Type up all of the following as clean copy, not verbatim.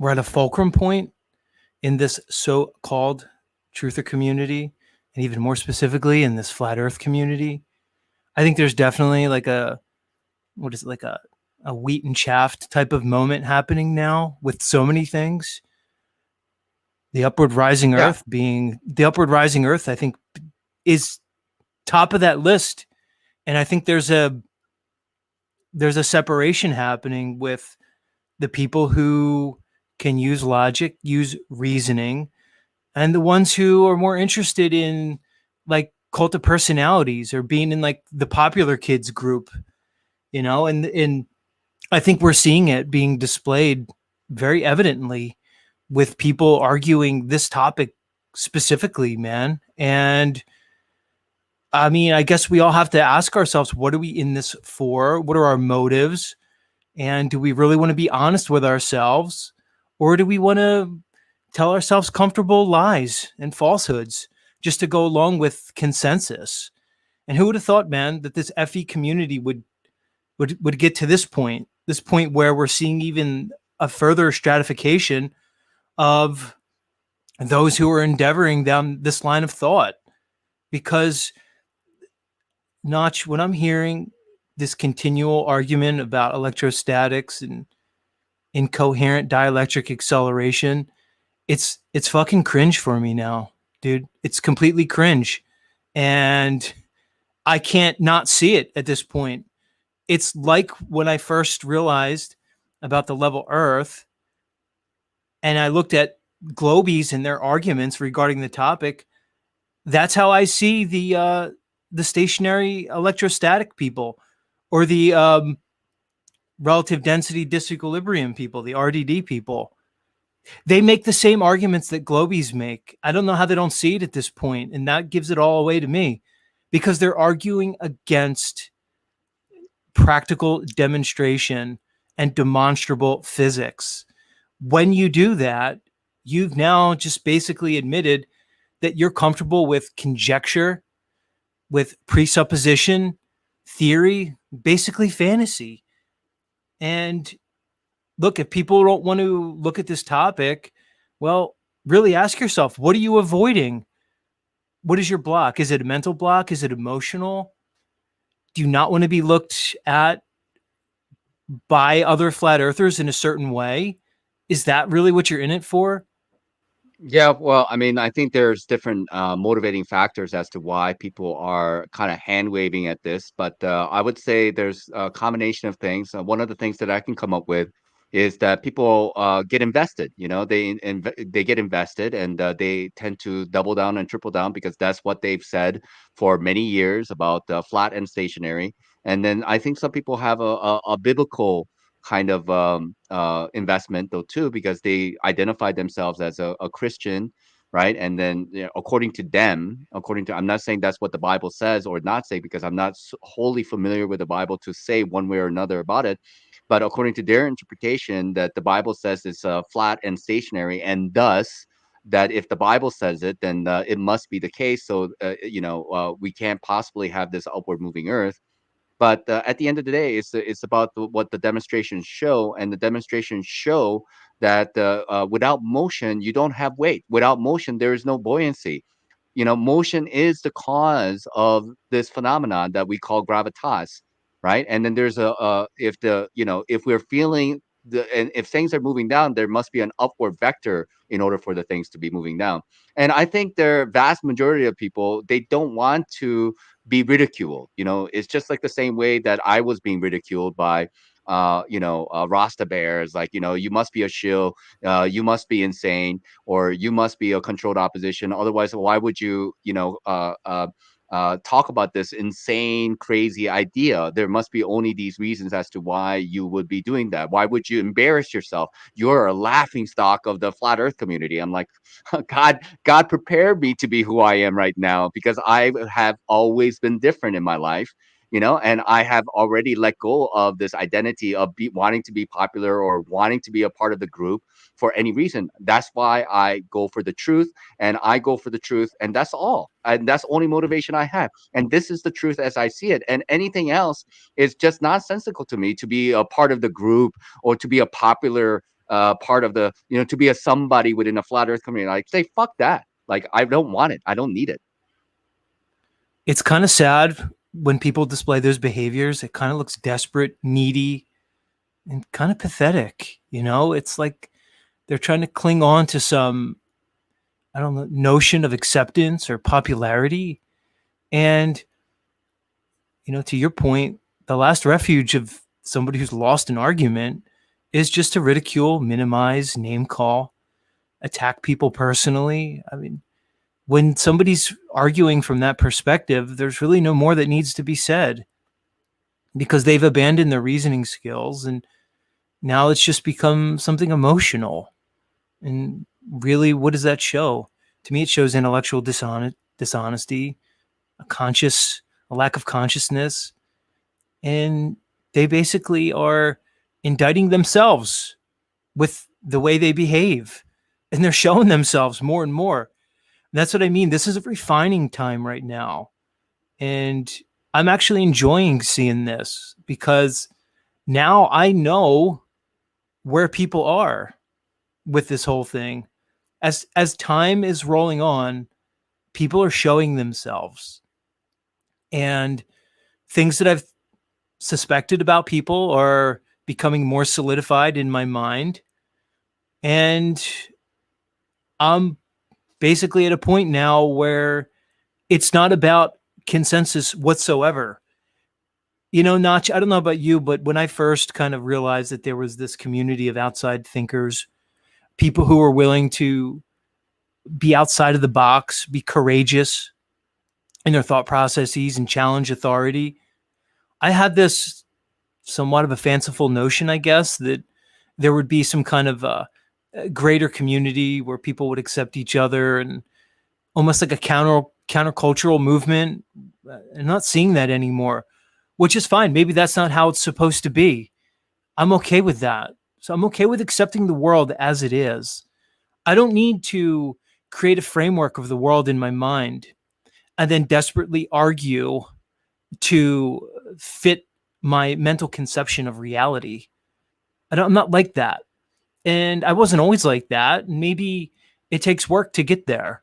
we're at a fulcrum point in this so-called truther community, and even more specifically in this flat Earth community. I think there's definitely like a what is it, like a wheat and chaff type of moment happening now with so many things. Yeah. The upward rising Earth, I think, is top of that list, and I think there's a separation happening with the people who can use logic, use reasoning, and the ones who are more interested in like cult of personalities or being in like the popular kids group, and I think we're seeing it being displayed very evidently with people arguing this topic specifically, man. And I mean, I guess we all have to ask ourselves, what are we in this for? What are our motives? And do we really want to be honest with ourselves? Or do we want to tell ourselves comfortable lies and falsehoods just to go along with consensus? And who would have thought, man, that this FE community would get to this point where we're seeing even a further stratification of those who are endeavoring down this line of thought? Because Notch, when I'm hearing this continual argument about electrostatics and incoherent dielectric acceleration, it's fucking cringe for me now, dude. It's completely cringe. And I can't not see it at this point. It's like when I first realized about the level Earth and I looked at globies and their arguments regarding the topic. That's how I see the stationary electrostatic people, or the relative density disequilibrium people, the RDD people. They make the same arguments that globies make. I don't know how they don't see it at this point, and that gives it all away to me, because they're arguing against practical demonstration and demonstrable physics. When you do that, you've now just basically admitted that you're comfortable with conjecture, with presupposition, theory, basically fantasy. And look, if people don't want to look at this topic, well, really ask yourself, what are you avoiding? What is your block? Is it a mental block? Is it emotional? Do you not want to be looked at by other flat earthers in a certain way? Is that really what you're in it for? Yeah, well, I mean, I think there's different motivating factors as to why people are kind of hand waving at this, but I would say there's a combination of things. One of the things that I can come up with is that people get invested. You know, they get invested, and they tend to double down and triple down because that's what they've said for many years about flat and stationary. And then I think some people have a biblical kind of investment though too, because they identify themselves as a Christian, right? And then according to them, according to, I'm not saying that's what the Bible says or not say, because I'm not wholly familiar with the Bible to say one way or another about it, but according to their interpretation, that the Bible says it's flat and stationary, and thus that if the Bible says it, then it must be the case. So we can't possibly have this upward moving Earth. But at the end of the day, it's about what the demonstrations show, and the demonstrations show that without motion, you don't have weight. Without motion, there is no buoyancy. You know, motion is the cause of this phenomenon that we call gravitas, right? And then there's if the if we're feeling and if things are moving down, there must be an upward vector in order for the things to be moving down. And I think the vast majority of people, they don't want to be ridiculed. You know, it's just like the same way that I was being ridiculed by Rasta bears, like, you must be a shill, you must be insane, or you must be a controlled opposition. Otherwise, why would you, talk about this insane, crazy idea? There must be only these reasons as to why you would be doing that. Why would you embarrass yourself? You're a laughing stock of the flat Earth community. I'm like, God prepared me to be who I am right now, because I have always been different in my life. And I have already let go of this identity of wanting to be popular or wanting to be a part of the group for any reason. That's why I go for the truth, and I go for the truth, and that's all. And that's the only motivation I have. And this is the truth as I see it. And anything else is just nonsensical to me, to be a part of the group or to be a popular part of the, to be a somebody within a flat Earth community. Like, say, fuck that. Like, I don't want it. I don't need it. It's kind of sad when people display those behaviors. It kind of looks desperate, needy, and kind of pathetic. It's like they're trying to cling on to some, I don't know, notion of acceptance or popularity. And, to your point, the last refuge of somebody who's lost an argument is just to ridicule, minimize, name call, attack people personally. I mean, when somebody's arguing from that perspective, there's really no more that needs to be said because they've abandoned their reasoning skills and now it's just become something emotional. And really, what does that show? To me, it shows intellectual dishonesty, a lack of consciousness, and they basically are indicting themselves with the way they behave, and they're showing themselves more and more. And that's what I mean. This is a refining time right now, and I'm actually enjoying seeing this because now I know where people are with this whole thing. As time is rolling on, people are showing themselves, and things that I've suspected about people are becoming more solidified in my mind. And I'm basically at a point now where it's not about consensus whatsoever. Nach, I don't know about you, but when I first kind of realized that there was this community of outside thinkers, people who were willing to be outside of the box, be courageous in their thought processes and challenge authority, I had this somewhat of a fanciful notion, I guess, that there would be some kind of a greater community where people would accept each other and almost like a countercultural movement. I'm not seeing that anymore, which is fine. Maybe that's not how it's supposed to be. I'm okay with that. So I'm okay with accepting the world as it is. I don't need to create a framework of the world in my mind and then desperately argue to fit my mental conception of reality. I'm not like that. And I wasn't always like that. Maybe it takes work to get there.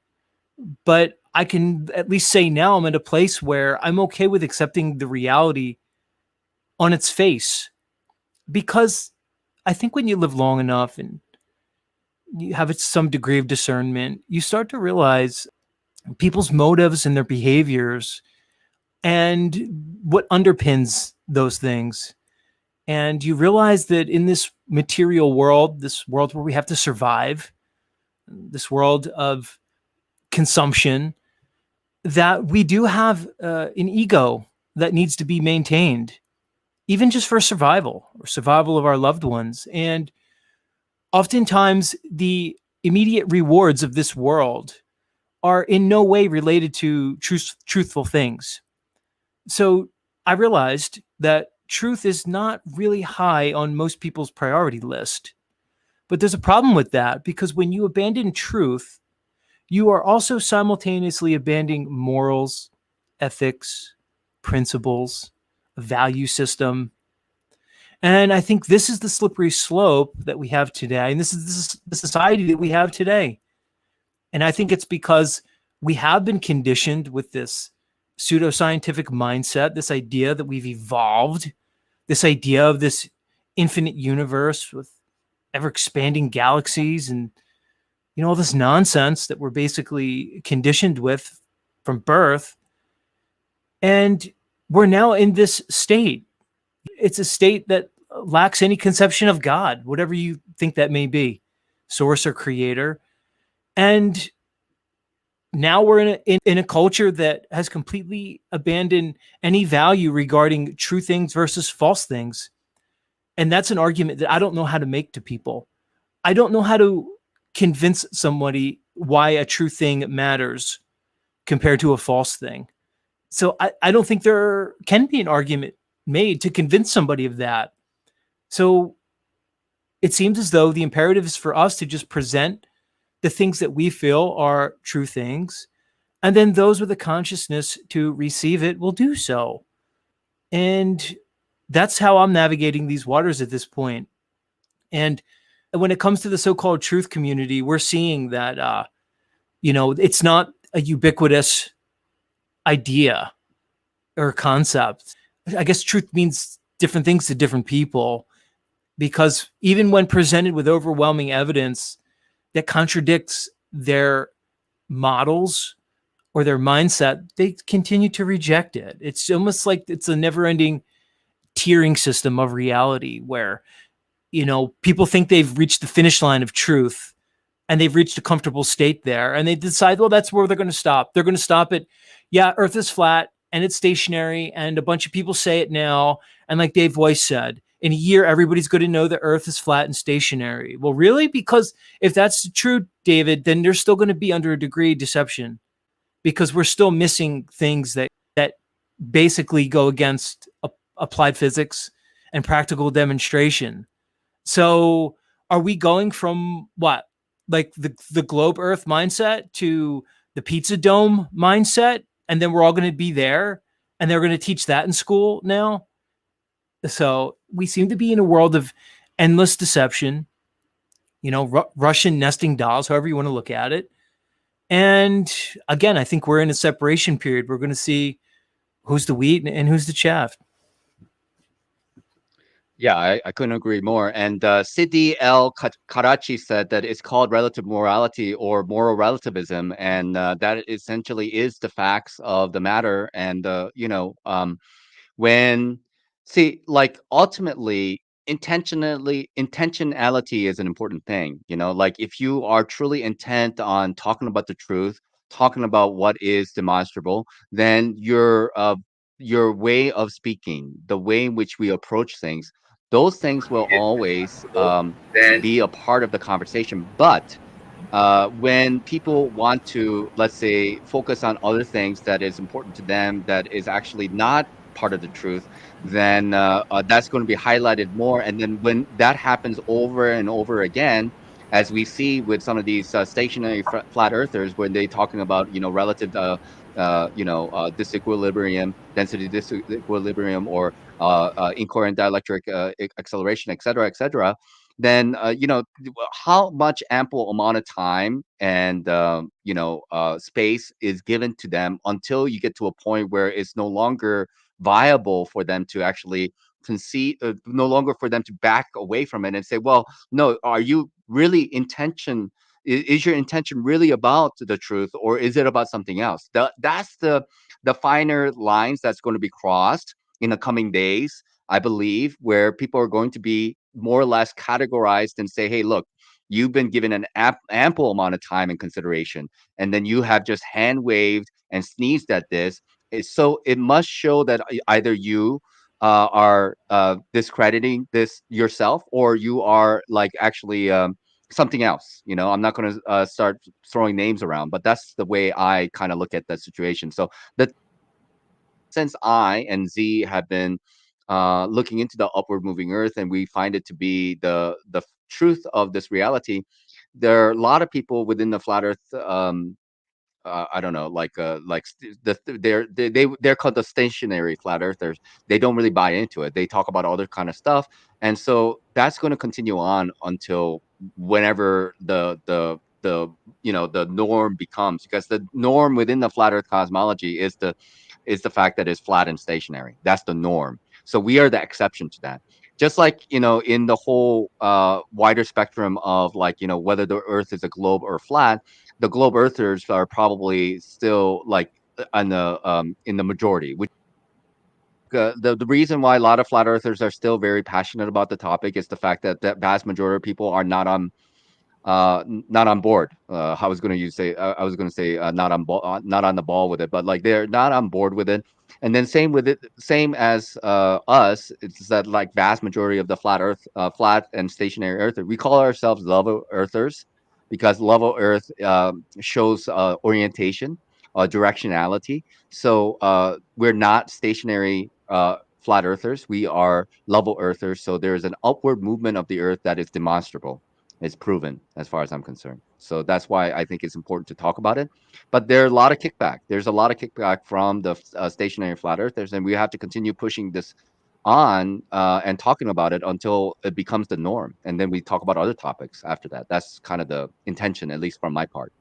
But I can at least say now I'm at a place where I'm okay with accepting the reality on its face. Because I think when you live long enough and you have some degree of discernment, you start to realize people's motives and their behaviors and what underpins those things. And you realize that in this material world, this world where we have to survive, this world of consumption, that we do have an ego that needs to be maintained, even just for survival or survival of our loved ones. And oftentimes, the immediate rewards of this world are in no way related to truthful things. So I realized that truth is not really high on most people's priority list. But there's a problem with that because when you abandon truth, you are also simultaneously abandoning morals, ethics, principles, a value system. And I think this is the slippery slope that we have today. And this is the society that we have today. And I think it's because we have been conditioned with this pseudoscientific mindset, this idea that we've evolved, this idea of this infinite universe with ever expanding galaxies and all this nonsense that we're basically conditioned with from birth. And we're now in this state. It's a state that lacks any conception of God, whatever you think that may be, source or creator. And now we're in a culture that has completely abandoned any value regarding true things versus false things. And that's an argument that I don't know how to make to people. I don't know how to convince somebody why a true thing matters compared to a false thing. So I don't think there can be an argument made to convince somebody of that. So it seems as though the imperative is for us to just present the things that we feel are true things. And then those with a consciousness to receive it will do so. And that's how I'm navigating these waters at this point. And when it comes to the so-called truth community, we're seeing that it's not a ubiquitous idea or concept. I guess truth means different things to different people, because even when presented with overwhelming evidence that contradicts their models or their mindset, they continue to reject it. It's almost like it's a never-ending tiering system of reality where people think they've reached the finish line of truth, and they've reached a comfortable state there, and they decide, well, that's where they're going to stop. They're going to stop at, yeah, Earth is flat and it's stationary, and a bunch of people say it now. And like Dave Weiss said, in a year, everybody's going to know that Earth is flat and stationary. Well, really? Because if that's true, David, then they're still going to be under a degree of deception, because we're still missing things that basically go against applied physics and practical demonstration. So are we going from what, like the globe Earth mindset to the pizza dome mindset, and then we're all going to be there, and they're going to teach that in school now? So we seem to be in a world of endless deception. Russian nesting dolls, however you want to look at it. And again, I think we're in a separation period. We're going to see who's the wheat and who's the chaff. Yeah, I couldn't agree more. And Sidi Karachi said that it's called relative morality or moral relativism, and that essentially is the facts of the matter. And when see, like, ultimately, intentionality is an important thing, like, if you are truly intent on talking about the truth, talking about what is demonstrable, then your way of speaking, the way in which we approach things, those things will always be a part of the conversation. But when people want to, let's say, focus on other things that is important to them, that is actually not part of the truth, then that's going to be highlighted more. And then when that happens over and over again, as we see with some of these stationary flat earthers, when they talking about relative disequilibrium, density disequilibrium, or incoherent dielectric acceleration, et cetera, then how much ample amount of time and space is given to them until you get to a point where it's no longer viable for them to actually concede, no longer for them to back away from it and say, well, no, are you really is your intention really about the truth, or is it about something else? That's the finer lines that's going to be crossed in the coming days, I believe, where people are going to be more or less categorized and say, hey, look, you've been given an ample amount of time and consideration, and then you have just hand waved and sneezed at this. So it must show that either you are discrediting this yourself, or you are, like, actually something else. I'm not going to start throwing names around, but that's the way I kind of look at that situation. So the since I and Z have been looking into the upward moving Earth, and we find it to be the truth of this reality, there are a lot of people within the flat Earth. I don't know, like they're called the stationary flat earthers. They don't really buy into it. They talk about other kind of stuff, and so that's going to continue on until whenever the norm becomes, because the norm within the flat Earth cosmology is the fact that it's flat and stationary. That's the norm. So we are the exception to that. Just like, in the whole wider spectrum of, like, whether the Earth is a globe or flat, the globe earthers are probably still, like, in the majority. Which the reason why a lot of flat earthers are still very passionate about the topic is the fact that the vast majority of people are not on board. I was going to say not on the ball with it, but, like, they're not on board with it. And then same with it, same as us. It's that, like, vast majority of the flat and stationary earth, we call ourselves level earthers, because level earth shows orientation, directionality. So we're not stationary flat earthers. We are level earthers. So there is an upward movement of the earth that is demonstrable. It's proven, as far as I'm concerned. So that's why I think it's important to talk about it. But there are a lot of kickback. There's a lot of kickback from the stationary flat earthers, and we have to continue pushing this on and talking about it until it becomes the norm, and then we talk about other topics after that. That's kind of the intention, at least from my part.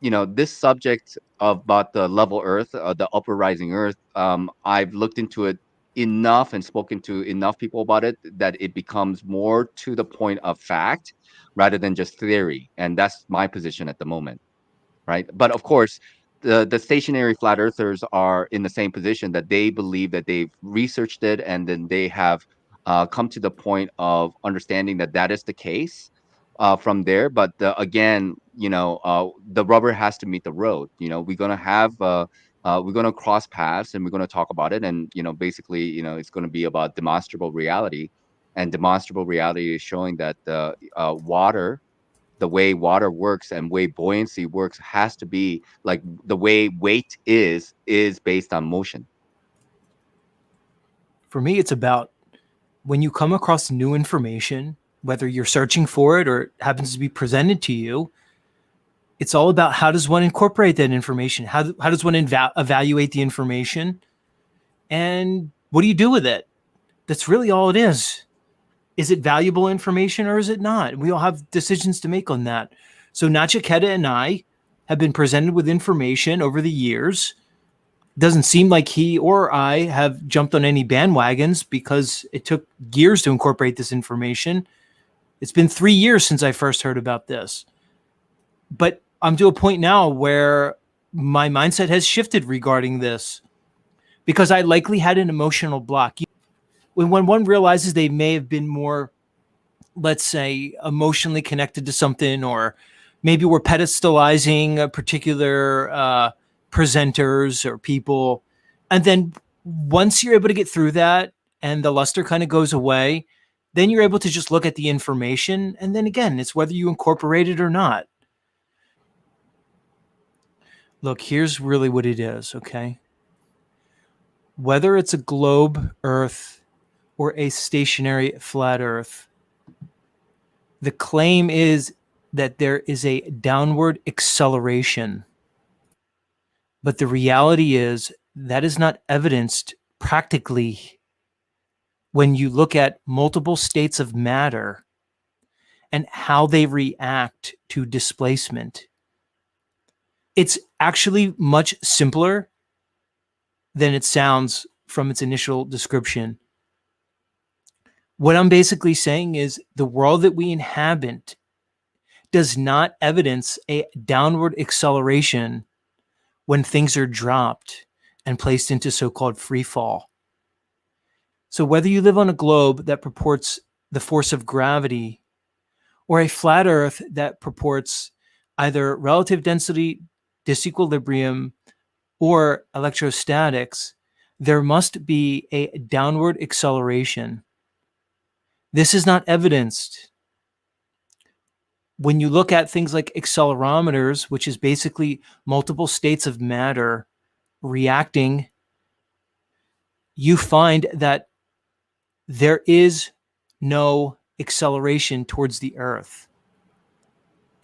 This subject about the level Earth, the upper rising Earth, I've looked into it enough and spoken to enough people about it that it becomes more to the point of fact rather than just theory. And that's my position at the moment, right? But of course, the stationary flat earthers are in the same position that they believe that they've researched it and then they have come to the point of understanding that that is the case from there. But again, the rubber has to meet the road. We're gonna have we're gonna cross paths and we're gonna talk about it, and basically, it's gonna be about demonstrable reality, and demonstrable reality is showing that the way water works and way buoyancy works has to be like the way weight is based on motion. For me, it's about when you come across new information, whether you're searching for it or it happens to be presented to you, it's all about how does one incorporate that information? How does one evaluate the information? And what do you do with it? That's really all it is. Is it valuable information or is it not? We all have decisions to make on that. So Nachiketa and I have been presented with information over the years. Doesn't seem like he or I have jumped on any bandwagons because it took years to incorporate this information. It's been 3 years since I first heard about this. But I'm to a point now where my mindset has shifted regarding this because I likely had an emotional block. When one realizes they may have been more, let's say, emotionally connected to something, or maybe we're pedestalizing a particular presenters or people. And then once you're able to get through that and the luster kind of goes away, then you're able to just look at the information. And then again, it's whether you incorporate it or not. Look, here's really what it is, okay? Whether it's a globe Earth or a stationary flat Earth, the claim is that there is a downward acceleration. But the reality is that is not evidenced practically when you look at multiple states of matter and how they react to displacement. It's actually much simpler than it sounds from its initial description. What I'm basically saying is the world that we inhabit does not evidence a downward acceleration when things are dropped and placed into so-called free fall. So whether you live on a globe that purports the force of gravity or a flat Earth that purports either relative density disequilibrium or electrostatics, there must be a downward acceleration. This is not evidenced. When you look at things like accelerometers, which is basically multiple states of matter reacting, you find that there is no acceleration towards the Earth.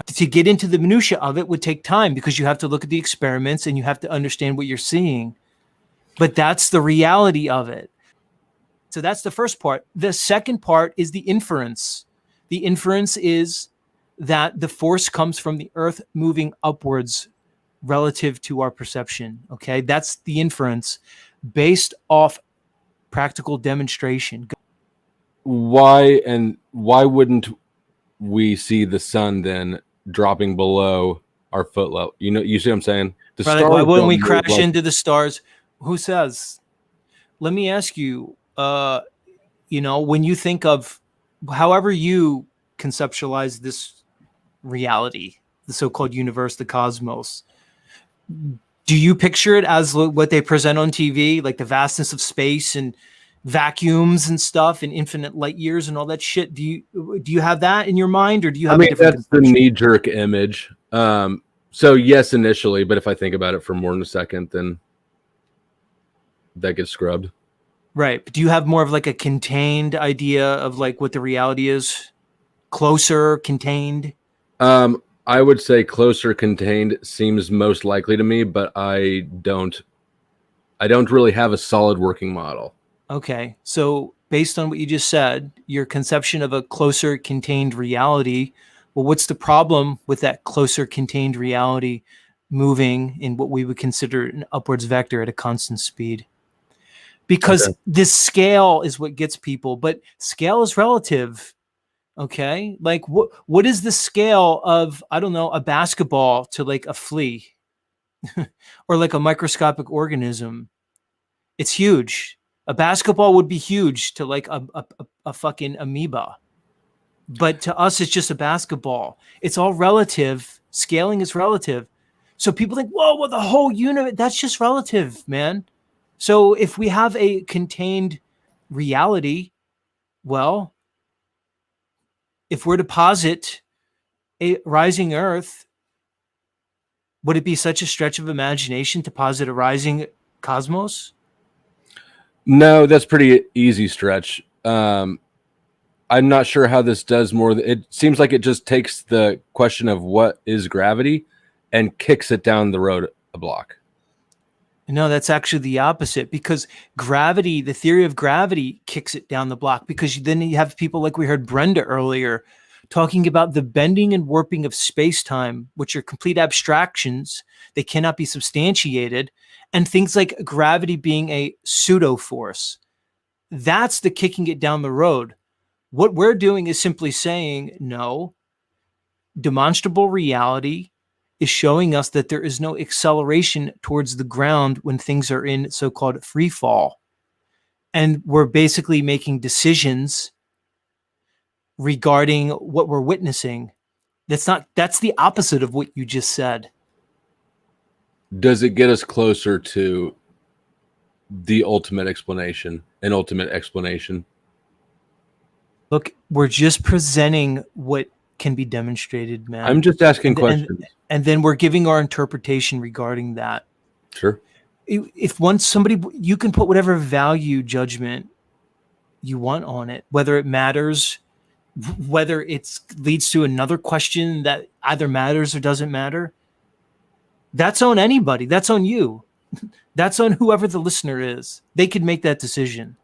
To get into the minutia of it would take time because you have to look at the experiments and you have to understand what you're seeing. But that's the reality of it. So that's the first part. The second part is the inference. The inference is that the force comes from the Earth moving upwards relative to our perception. Okay, that's the inference based off practical demonstration. Why wouldn't we see the sun then dropping below our foot level? You see what I'm saying? The Right, like, why wouldn't we crash into the stars? Who says? Let me ask you, when you think of however you conceptualize this reality, the so-called universe, the cosmos, do you picture it as what they present on TV, like the vastness of space and vacuums and stuff and infinite light years and all that shit? Do you have that in your mind, or do you have a different that's the knee-jerk image. So yes, initially, but if I think about it for more than a second, then that gets scrubbed. Right. But do you have more of like a contained idea of like what the reality is? Closer, contained? I would say closer contained seems most likely to me, but I don't really have a solid working model. Okay. So based on what you just said, your conception of a closer contained reality, well, what's the problem with that closer contained reality moving in what we would consider an upwards vector at a constant speed? Because Okay. this scale is what gets people, but scale is relative. Okay. Like what is the scale of, I don't know, a basketball to like a flea or like a microscopic organism? It's huge. A basketball would be huge to like a fucking amoeba. But to us, it's just a basketball. It's all relative. Scaling is relative. So people think, whoa, well, the whole universe, that's just relative, man. So if we have a contained reality, well, if we're to posit a rising Earth, would it be such a stretch of imagination to posit a rising cosmos? No, that's pretty easy stretch. I'm not sure how this does more. It seems like it just takes the question of what is gravity and kicks it down the road a block. No, that's actually the opposite, because gravity, the theory of gravity kicks it down the block, because then you have people like we heard Brenda earlier talking about the bending and warping of space-time, which are complete abstractions. They cannot be substantiated, and things like gravity being a pseudo force. That's the kicking it down the road. What we're doing is simply saying, no, demonstrable reality is showing us that there is no acceleration towards the ground when things are in so-called free fall. And we're basically making decisions regarding what we're witnessing. That's the opposite of what you just said. Does it get us closer to the ultimate explanation, an ultimate explanation? Look, we're just presenting what can be demonstrated, man. I'm just asking and, questions. and then we're giving our interpretation regarding that. Sure. If once somebody, you can put whatever value judgment you want on it, whether it matters, whether it leads to another question that either matters or doesn't matter. That's on anybody. That's on you. That's on whoever the listener is. They could make that decision.